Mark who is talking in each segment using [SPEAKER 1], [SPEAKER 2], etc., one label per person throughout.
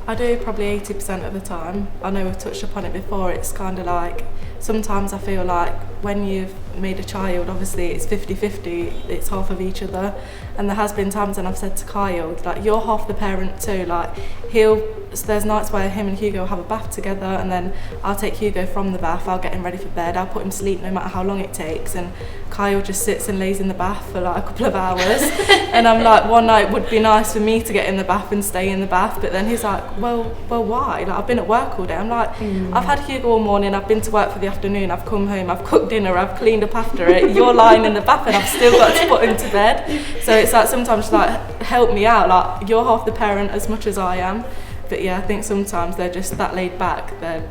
[SPEAKER 1] I do probably 80% of the time. I know we've touched upon it before. It's kind of like, sometimes I feel like when you've made a child, obviously it's 50-50, it's half of each other. And there has been times when I've said to Kyle, like, you're half the parent too. Like, so there's nights where him and Hugo will have a bath together, and then I'll take Hugo from the bath, I'll get him ready for bed, I'll put him to sleep no matter how long it takes, and Kyle just sits and lays in the bath for like a couple of hours. And I'm like, one night would be nice for me to get in the bath and stay in the bath, but then he's like, well why? Like, I've been at work all day. I'm like, I've had Hugo all morning, I've been to work for the afternoon, I've come home, I've cooked dinner, I've cleaned up after it, you're lying in the bath and I've still got to put him to bed. So it's like, sometimes like, help me out, like, you're half the parent as much as I am. But yeah, I think sometimes they're just that laid back, they're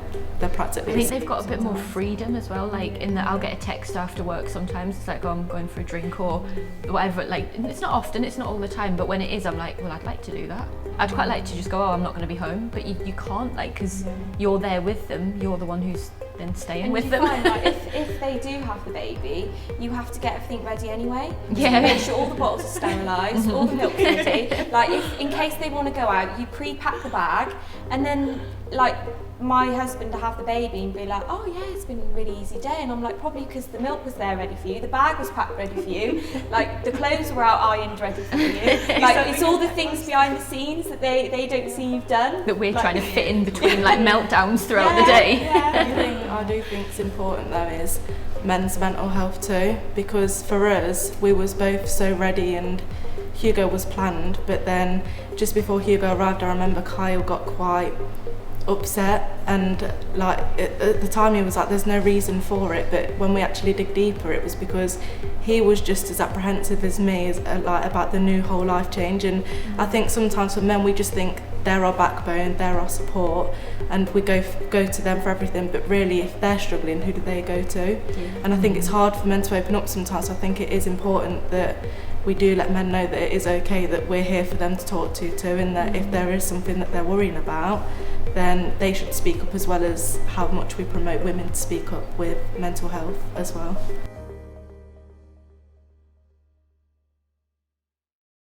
[SPEAKER 1] practically.
[SPEAKER 2] I think they've got a bit more freedom as well, like in that I'll get a text after work sometimes, it's like, oh, I'm going for a drink or whatever. Like, it's not often, it's not all the time, but when it is, I'm like, well, I'd like to do that. I'd quite like to just go, oh, I'm not going to be home, but you can't, like, because you're there with them, you're the one who's then staying
[SPEAKER 3] and
[SPEAKER 2] with them.
[SPEAKER 3] Find, like, if they do have the baby, you have to get everything ready anyway.
[SPEAKER 2] Yeah.
[SPEAKER 3] So make sure all the bottles are sterilised, all the milk's ready. Like, if in case they want to go out, you pre-pack the bag, and then like my husband to have the baby and be like, oh yeah, it's been a really easy day, and I'm like, probably because the milk was there ready for you, the bag was packed ready for you, like the clothes were out ironed ready for you. Like, it's all the things behind the scenes that they don't see you've done,
[SPEAKER 2] that we're like, trying to fit in between like meltdowns throughout the day.
[SPEAKER 1] I do think it's important though is men's mental health too, because for us, we was both so ready and Hugo was planned, but then just before Hugo arrived, I remember Kyle got quite upset, and like at the time he was like, there's no reason for it, but when we actually dig deeper, it was because he was just as apprehensive as me as like about the new whole life change. And I think sometimes for men, we just think they're our backbone, they're our support, and we go to them for everything, but really if they're struggling, who do they go to? And I think it's hard for men to open up sometimes. I think it is important that we do let men know that it is okay, that we're here for them to talk to too, and that if there is something that they're worrying about, then they should speak up, as well as how much we promote women to speak up with mental health as well.